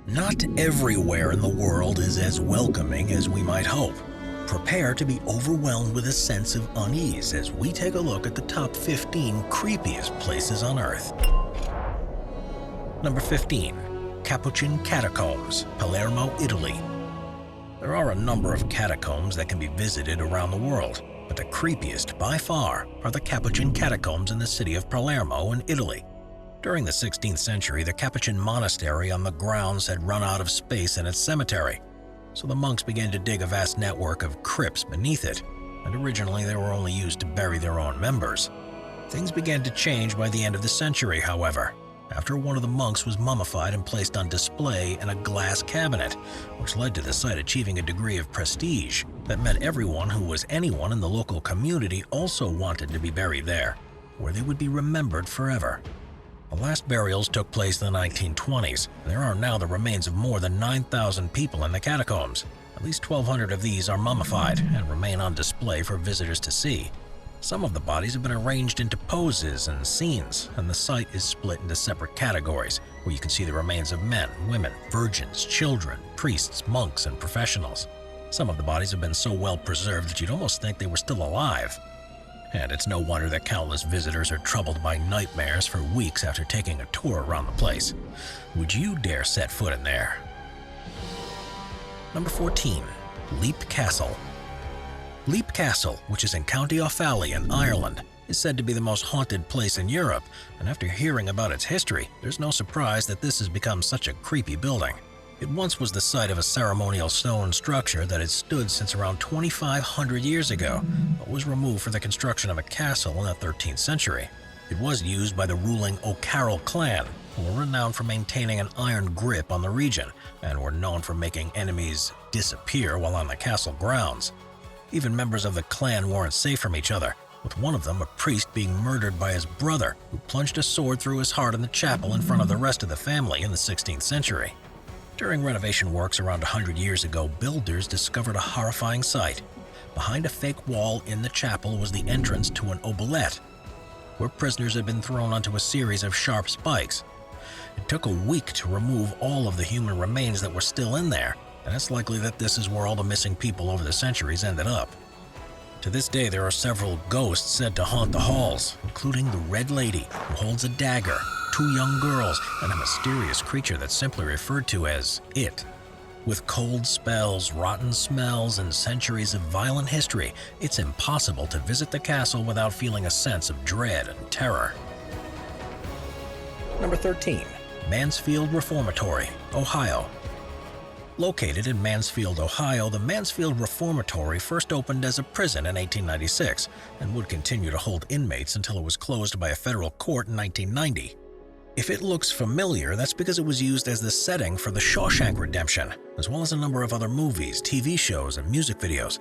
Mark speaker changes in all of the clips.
Speaker 1: Not everywhere in the world is as welcoming as we might hope. Prepare to be overwhelmed with a sense of unease as we take a look at the top 15 creepiest places on Earth. Number 15. Capuchin Catacombs, Palermo, Italy. There are a number of catacombs that can be visited around the world, but the creepiest by far are the Capuchin Catacombs in the city of Palermo in Italy. During the 16th century, the Capuchin monastery on the grounds had run out of space in its cemetery, so the monks began to dig a vast network of crypts beneath it, and originally they were only used to bury their own members. Things began to change by the end of the century, however, after one of the monks was mummified and placed on display in a glass cabinet, which led to the site achieving a degree of prestige that meant everyone who was anyone in the local community also wanted to be buried there, where they would be remembered forever. The last burials took place in the 1920s, and there are now the remains of more than 9,000 people in the catacombs. At least 1,200 of these are mummified and remain on display for visitors to see. Some of the bodies have been arranged into poses and scenes, and the site is split into separate categories, where you can see the remains of men, women, virgins, children, priests, monks, and professionals. Some of the bodies have been so well preserved that you'd almost think they were still alive. And it's no wonder that countless visitors are troubled by nightmares for weeks after taking a tour around the place. Would you dare set foot in there? Number 14. Leap Castle. Leap Castle, which is in County Offaly in Ireland, is said to be the most haunted place in Europe, and after hearing about its history, there's no surprise that this has become such a creepy building. It once was the site of a ceremonial stone structure that had stood since around 2,500 years ago, but was removed for the construction of a castle in the 13th century. It was used by the ruling O'Carroll clan, who were renowned for maintaining an iron grip on the region, and were known for making enemies disappear while on the castle grounds. Even members of the clan weren't safe from each other, with one of them, a priest, being murdered by his brother, who plunged a sword through his heart in the chapel in front of the rest of the family in the 16th century. During renovation works around 100 years ago, builders discovered a horrifying sight. Behind a fake wall in the chapel was the entrance to an oubliette, where prisoners had been thrown onto a series of sharp spikes. It took a week to remove all of the human remains that were still in there, and it's likely that this is where all the missing people over the centuries ended up. To this day, there are several ghosts said to haunt the halls, including the Red Lady, who holds a dagger, 2 young girls, and a mysterious creature that's simply referred to as It. With cold spells, rotten smells, and centuries of violent history, it's impossible to visit the castle without feeling a sense of dread and terror. Number 13. Mansfield Reformatory, Ohio. Located in Mansfield, Ohio, the Mansfield Reformatory first opened as a prison in 1896 and would continue to hold inmates until it was closed by a federal court in 1990. If it looks familiar, that's because it was used as the setting for The Shawshank Redemption, as well as a number of other movies, TV shows, and music videos.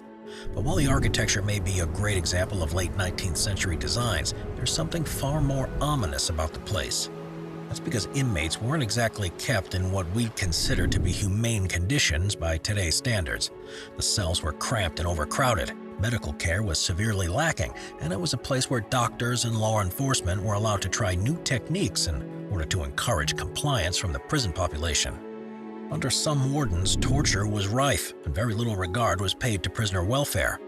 Speaker 1: But while the architecture may be a great example of late 19th century designs, there's something far more ominous about the place. That's because inmates weren't exactly kept in what we'd consider to be humane conditions by today's standards. The cells were cramped and overcrowded, medical care was severely lacking, and it was a place where doctors and law enforcement were allowed to try new techniques in order to encourage compliance from the prison population. Under some wardens, torture was rife, and very little regard was paid to prisoner welfare.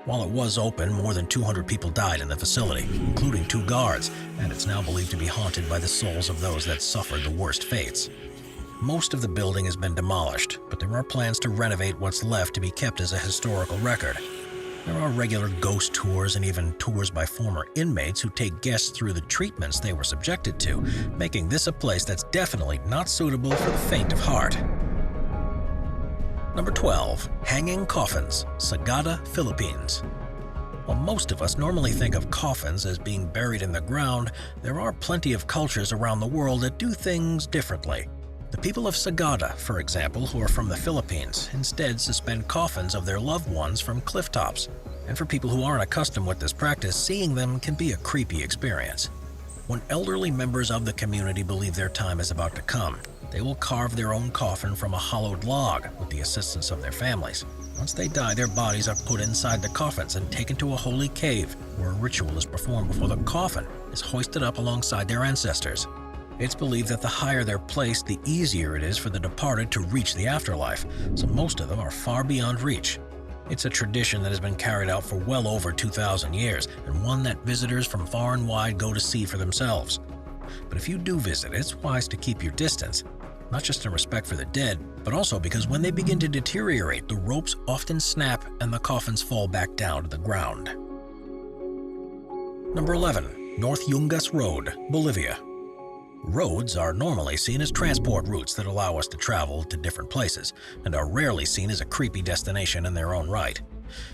Speaker 1: While it was open, more than 200 people died in the facility, including 2 guards, and it's now believed to be haunted by the souls of those that suffered the worst fates. Most of the building has been demolished, but there are plans to renovate what's left to be kept as a historical record. There are regular ghost tours and even tours by former inmates who take guests through the treatments they were subjected to, making this a place that's definitely not suitable for the faint of heart. Number 12. Hanging Coffins, Sagada, Philippines. While most of us normally think of coffins as being buried in the ground, there are plenty of cultures around the world that do things differently. The people of Sagada, for example, who are from the Philippines, instead suspend coffins of their loved ones from cliff tops. And for people who aren't accustomed with this practice, seeing them can be a creepy experience. When elderly members of the community believe their time is about to come, they will carve their own coffin from a hollowed log with the assistance of their families. Once they die, their bodies are put inside the coffins and taken to a holy cave, where a ritual is performed before the coffin is hoisted up alongside their ancestors. It's believed that the higher they're placed, the easier it is for the departed to reach the afterlife, so most of them are far beyond reach. It's a tradition that has been carried out for well over 2,000 years, and one that visitors from far and wide go to see for themselves. But if you do visit, it's wise to keep your distance, not just in respect for the dead, but also because when they begin to deteriorate, the ropes often snap and the coffins fall back down to the ground. Number 11. North Yungas Road, Bolivia. Roads are normally seen as transport routes that allow us to travel to different places, and are rarely seen as a creepy destination in their own right.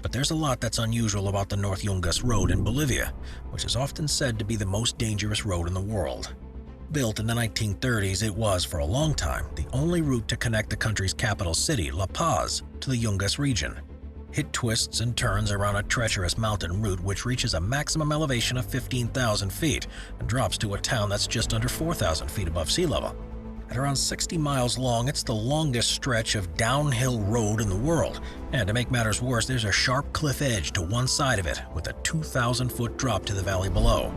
Speaker 1: But there's a lot that's unusual about the North Yungas Road in Bolivia, which is often said to be the most dangerous road in the world. Built in the 1930s, it was, for a long time, the only route to connect the country's capital city, La Paz, to the Yungas region. It twists and turns around a treacherous mountain route which reaches a maximum elevation of 15,000 feet and drops to a town that's just under 4,000 feet above sea level. At around 60 miles long, it's the longest stretch of downhill road in the world, and to make matters worse, there's a sharp cliff edge to one side of it with a 2,000-foot drop to the valley below.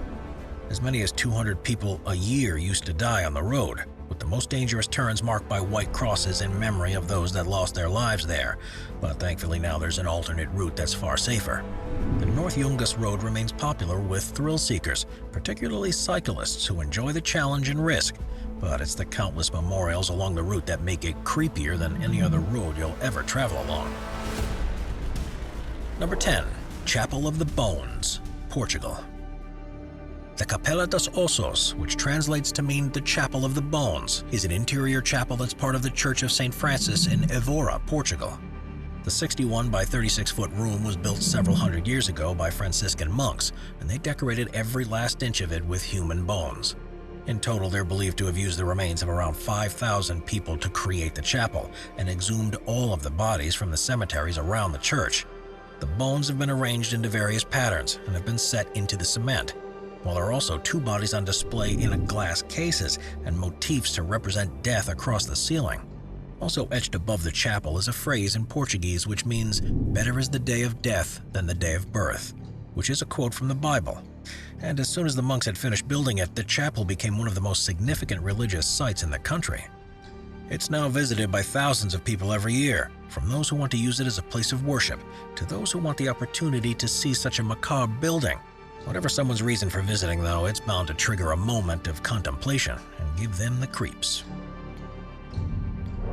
Speaker 1: As many as 200 people a year used to die on the road, with the most dangerous turns marked by white crosses in memory of those that lost their lives there, but thankfully now there's an alternate route that's far safer. The North Yungas Road remains popular with thrill seekers, particularly cyclists who enjoy the challenge and risk, but it's the countless memorials along the route that make it creepier than any other road you'll ever travel along. Number 10. Chapel of the Bones, Portugal. The Capela dos Ossos, which translates to mean the Chapel of the Bones, is an interior chapel that's part of the Church of St. Francis in Évora, Portugal. The 61 by 36-foot room was built several hundred years ago by Franciscan monks, and they decorated every last inch of it with human bones. In total, they're believed to have used the remains of around 5,000 people to create the chapel, and exhumed all of the bodies from the cemeteries around the church. The bones have been arranged into various patterns and have been set into the cement, while there are also 2 bodies on display in glass cases and motifs to represent death across the ceiling. Also etched above the chapel is a phrase in Portuguese which means, "Better is the day of death than the day of birth," which is a quote from the Bible. And as soon as the monks had finished building it, the chapel became one of the most significant religious sites in the country. It's now visited by thousands of people every year, from those who want to use it as a place of worship to those who want the opportunity to see such a macabre building. Whatever someone's reason for visiting, though, it's bound to trigger a moment of contemplation and give them the creeps.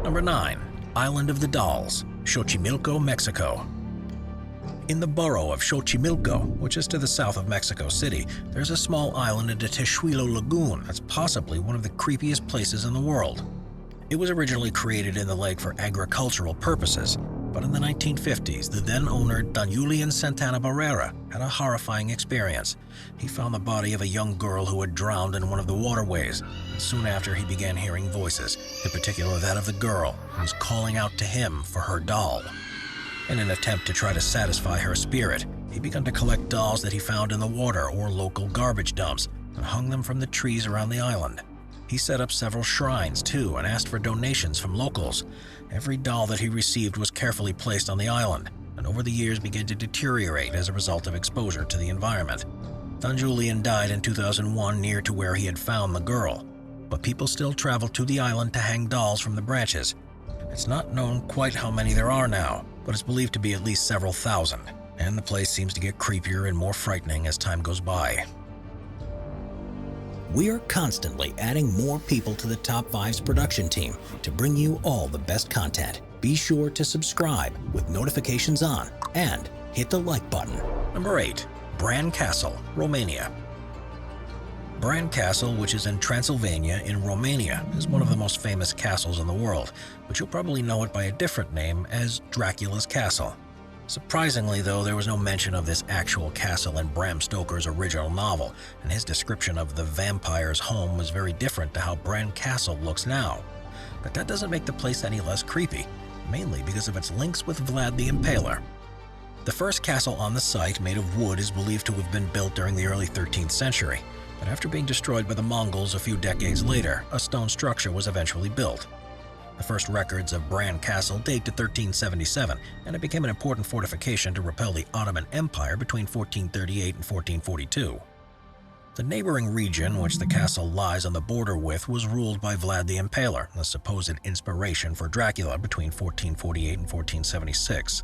Speaker 1: Number 9. Island of the Dolls, Xochimilco, Mexico. In the borough of Xochimilco, which is to the south of Mexico City, there's a small island in the Texuelo Lagoon that's possibly one of the creepiest places in the world. It was originally created in the lake for agricultural purposes, but in the 1950s, the then owner, Don Julian Santana Barrera, had a horrifying experience. He found the body of a young girl who had drowned in one of the waterways, and soon after he began hearing voices, in particular that of the girl, who was calling out to him for her doll. In an attempt to try to satisfy her spirit, he began to collect dolls that he found in the water or local garbage dumps and hung them from the trees around the island. He set up several shrines, too, and asked for donations from locals. Every doll that he received was carefully placed on the island, and over the years began to deteriorate as a result of exposure to the environment. Don Julian died in 2001 near to where he had found the girl, but people still travel to the island to hang dolls from the branches. It's not known quite how many there are now, but it's believed to be at least several thousand, and the place seems to get creepier and more frightening as time goes by.
Speaker 2: We are constantly adding more people to the Top 5's production team to bring you all the best content. Be sure to subscribe with notifications on and hit the like button.
Speaker 1: Number 8. Bran Castle, Romania. Bran Castle, which is in Transylvania in Romania, is one of the most famous castles in the world, but you'll probably know it by a different name as Dracula's Castle. Surprisingly, though, there was no mention of this actual castle in Bram Stoker's original novel, and his description of the vampire's home was very different to how Bran Castle looks now. But that doesn't make the place any less creepy, mainly because of its links with Vlad the Impaler. The first castle on the site, made of wood, is believed to have been built during the early 13th century, but after being destroyed by the Mongols a few decades later, a stone structure was eventually built. The first records of Bran Castle date to 1377, and it became an important fortification to repel the Ottoman Empire between 1438 and 1442. The neighboring region, which the castle lies on the border with, was ruled by Vlad the Impaler, the supposed inspiration for Dracula between 1448 and 1476.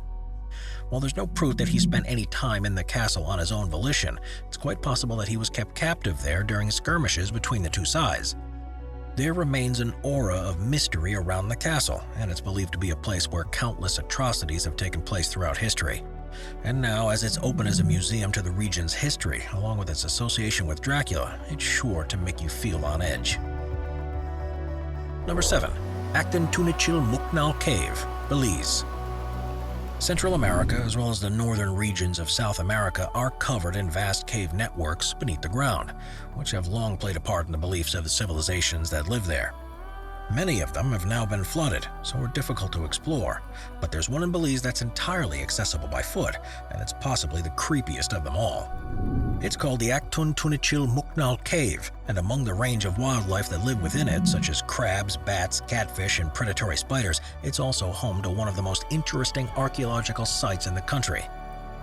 Speaker 1: While there's no proof that he spent any time in the castle on his own volition, it's quite possible that he was kept captive there during skirmishes between the two sides. There remains an aura of mystery around the castle, and it's believed to be a place where countless atrocities have taken place throughout history. And now, as it's open as a museum to the region's history, along with its association with Dracula, it's sure to make you feel on edge. Number 7. Acton Tunichil Muknal Cave, Belize. Central America, as well as the northern regions of South America, are covered in vast cave networks beneath the ground, which have long played a part in the beliefs of the civilizations that live there. Many of them have now been flooded, so are difficult to explore, but there's one in Belize that's entirely accessible by foot, and it's possibly the creepiest of them all. It's called the Acton Tunichil Muknal Cave, and among the range of wildlife that live within it, such as crabs, bats, catfish, and predatory spiders, it's also home to one of the most interesting archaeological sites in the country.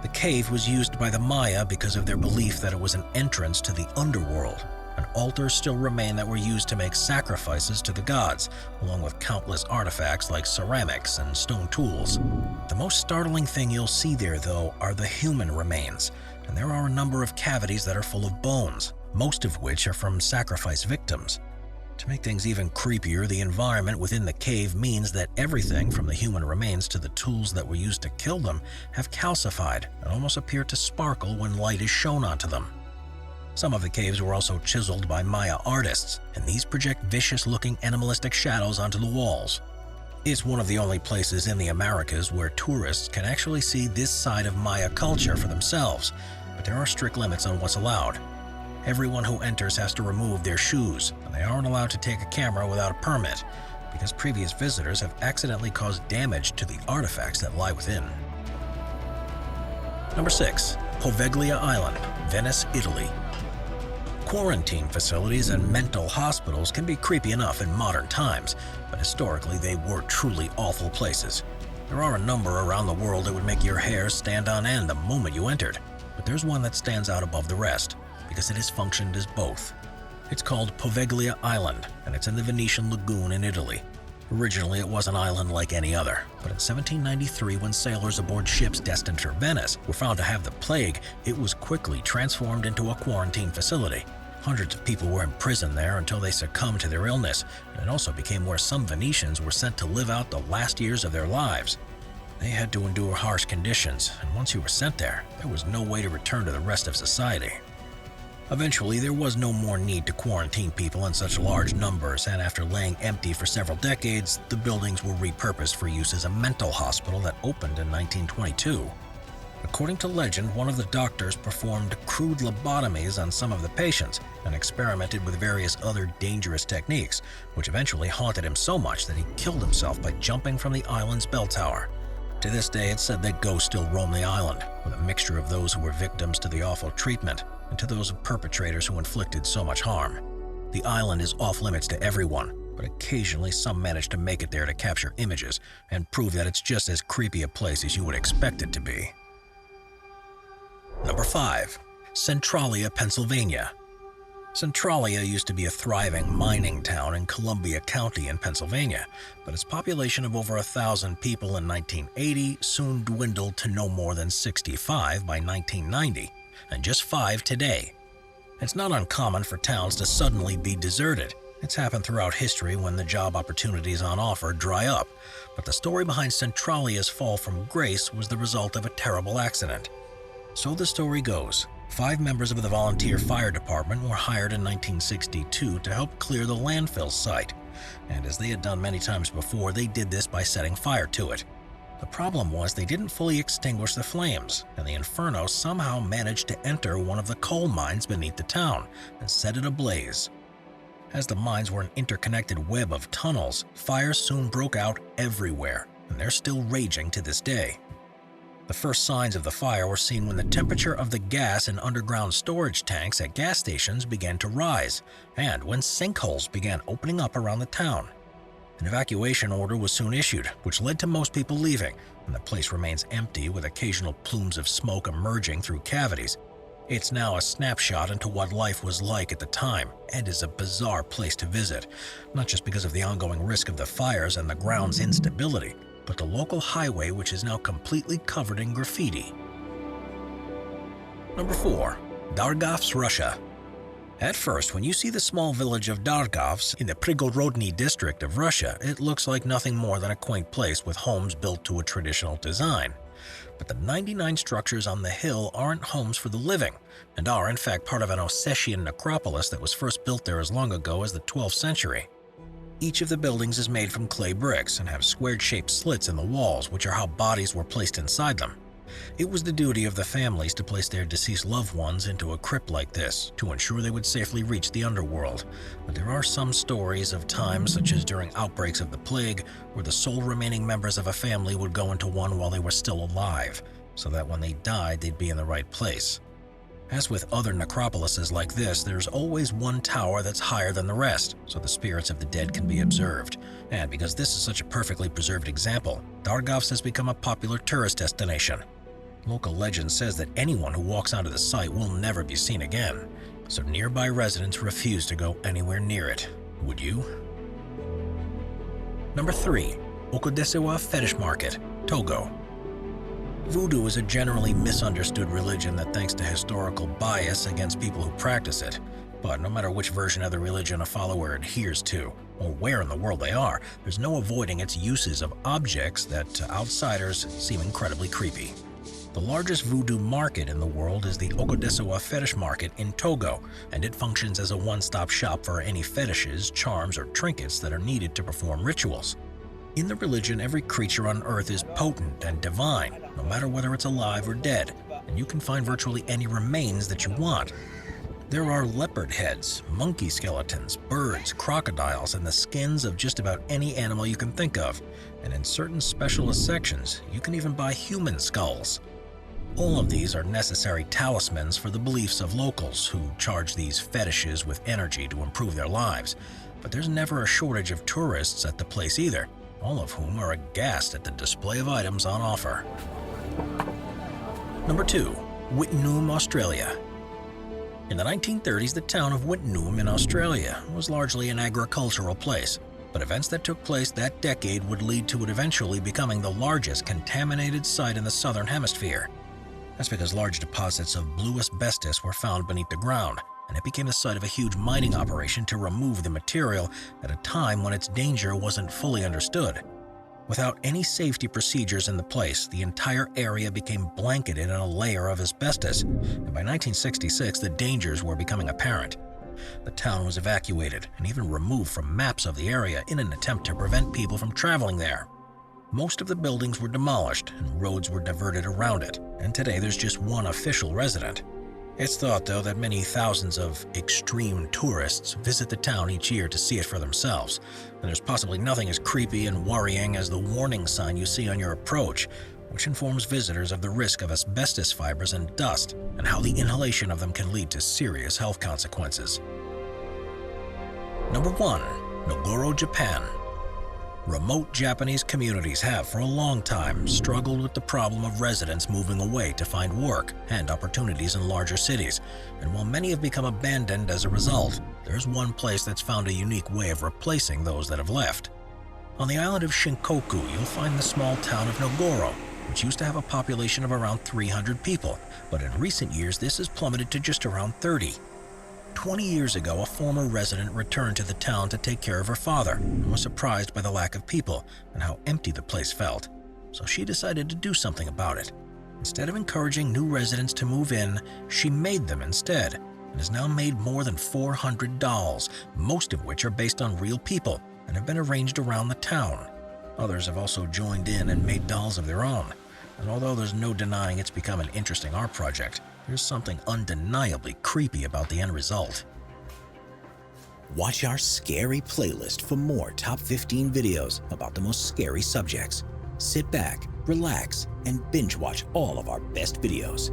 Speaker 1: The cave was used by the Maya because of their belief that it was an entrance to the underworld, and altars still remain that were used to make sacrifices to the gods, along with countless artifacts like ceramics and stone tools. The most startling thing you'll see there, though, are the human remains, and there are a number of cavities that are full of bones, most of which are from sacrifice victims. To make things even creepier, the environment within the cave means that everything from the human remains to the tools that were used to kill them have calcified and almost appear to sparkle when light is shown onto them. Some of the caves were also chiseled by Maya artists, and these project vicious-looking animalistic shadows onto the walls. It's one of the only places in the Americas where tourists can actually see this side of Maya culture for themselves, but there are strict limits on what's allowed. Everyone who enters has to remove their shoes, and they aren't allowed to take a camera without a permit, because previous visitors have accidentally caused damage to the artifacts that lie within. Number 6. Poveglia Island, Venice, Italy. Quarantine facilities and mental hospitals can be creepy enough in modern times, but historically they were truly awful places. There are a number around the world that would make your hair stand on end the moment you entered, but there's one that stands out above the rest, because it has functioned as both. It's called Poveglia Island, and it's in the Venetian Lagoon in Italy. Originally, it was an island like any other, but in 1793, when sailors aboard ships destined for Venice were found to have the plague, it was quickly transformed into a quarantine facility. Hundreds of people were imprisoned there until they succumbed to their illness, and it also became where some Venetians were sent to live out the last years of their lives. They had to endure harsh conditions, and once you were sent there, there was no way to return to the rest of society. Eventually, there was no more need to quarantine people in such large numbers, and after laying empty for several decades, the buildings were repurposed for use as a mental hospital that opened in 1922. According to legend, one of the doctors performed crude lobotomies on some of the patients and experimented with various other dangerous techniques, which eventually haunted him so much that he killed himself by jumping from the island's bell tower. To this day, it's said that ghosts still roam the island, with a mixture of those who were victims to the awful treatment and to those of perpetrators who inflicted so much harm. The island is off limits to everyone, but occasionally some manage to make it there to capture images and prove that it's just as creepy a place as you would expect it to be. Number 5. Centralia, Pennsylvania. Centralia used to be a thriving mining town in Columbia County in Pennsylvania, but its population of over 1,000 people in 1980 soon dwindled to no more than 65 by 1990, and just 5 today. It's not uncommon for towns to suddenly be deserted. It's happened throughout history when the job opportunities on offer dry up, but the story behind Centralia's fall from grace was the result of a terrible accident. So the story goes, 5 members of the volunteer fire department were hired in 1962 to help clear the landfill site, and as they had done many times before, they did this by setting fire to it. The problem was they didn't fully extinguish the flames, and the inferno somehow managed to enter one of the coal mines beneath the town and set it ablaze. As the mines were an interconnected web of tunnels, fires soon broke out everywhere, and they're still raging to this day. The first signs of the fire were seen when the temperature of the gas in underground storage tanks at gas stations began to rise, and when sinkholes began opening up around the town. An evacuation order was soon issued, which led to most people leaving, and the place remains empty with occasional plumes of smoke emerging through cavities. It's now a snapshot into what life was like at the time and is a bizarre place to visit, not just because of the ongoing risk of the fires and the ground's instability, but the local highway, which is now completely covered in graffiti. Number 4. Dargovsk, Russia. At first, when you see the small village of Dargovsk in the Prigorodny district of Russia, it looks like nothing more than a quaint place with homes built to a traditional design. But the 99 structures on the hill aren't homes for the living, and are in fact part of an Ossetian necropolis that was first built there as long ago as the 12th century. Each of the buildings is made from clay bricks and have squared-shaped slits in the walls, which are how bodies were placed inside them. It was the duty of the families to place their deceased loved ones into a crypt like this to ensure they would safely reach the underworld. But there are some stories of times, such as during outbreaks of the plague, where the sole remaining members of a family would go into one while they were still alive, so that when they died, they'd be in the right place. As with other necropolises like this, there's always one tower that's higher than the rest, so the spirits of the dead can be observed. And because this is such a perfectly preserved example, Dargovsk has become a popular tourist destination. Local legend says that anyone who walks onto the site will never be seen again, so nearby residents refuse to go anywhere near it. Would you? Number 3. Okodesewa Fetish Market, Togo. Voodoo is a generally misunderstood religion that, thanks to historical bias against people who practice it. But no matter which version of the religion a follower adheres to, or where in the world they are, there's no avoiding its uses of objects that to outsiders seem incredibly creepy. The largest voodoo market in the world is the Okodesewa Fetish Market in Togo, and it functions as a one-stop shop for any fetishes, charms, or trinkets that are needed to perform rituals. In the religion, every creature on earth is potent and divine, no matter whether it's alive or dead, and you can find virtually any remains that you want. There are leopard heads, monkey skeletons, birds, crocodiles, and the skins of just about any animal you can think of, and in certain specialist sections, you can even buy human skulls. All of these are necessary talismans for the beliefs of locals who charge these fetishes with energy to improve their lives. But there's never a shortage of tourists at the place either, all of whom are aghast at the display of items on offer. Number 2. Wittenoom, Australia. In the 1930s, the town of Wittenoom in Australia was largely an agricultural place, but events that took place that decade would lead to it eventually becoming the largest contaminated site in the southern hemisphere. That's because large deposits of blue asbestos were found beneath the ground, and it became the site of a huge mining operation to remove the material at a time when its danger wasn't fully understood. Without any safety procedures in the place, the entire area became blanketed in a layer of asbestos, and by 1966 the dangers were becoming apparent. The town was evacuated and even removed from maps of the area in an attempt to prevent people from traveling there. Most of the buildings were demolished and roads were diverted around it, and today there's just one official resident. It's thought, though, that many thousands of extreme tourists visit the town each year to see it for themselves, and there's possibly nothing as creepy and worrying as the warning sign you see on your approach, which informs visitors of the risk of asbestos fibers and dust and how the inhalation of them can lead to serious health consequences. Number 1. Nogoro, Japan. Remote Japanese communities have for a long time struggled with the problem of residents moving away to find work and opportunities in larger cities, and while many have become abandoned as a result, there's one place that's found a unique way of replacing those that have left. On the island of Shinkoku, you'll find the small town of Nogoro, which used to have a population of around 300 people, but in recent years this has plummeted to just around 30. 20 years ago, a former resident returned to the town to take care of her father and was surprised by the lack of people and how empty the place felt. So she decided to do something about it. Instead of encouraging new residents to move in, she made them instead, and has now made more than 400 dolls, most of which are based on real people and have been arranged around the town. Others have also joined in and made dolls of their own. And although there's no denying it's become an interesting art project, there's something undeniably creepy about the end result.
Speaker 2: Watch our scary playlist for more top 15 videos about the most scary subjects. Sit back, relax, and binge watch all of our best videos.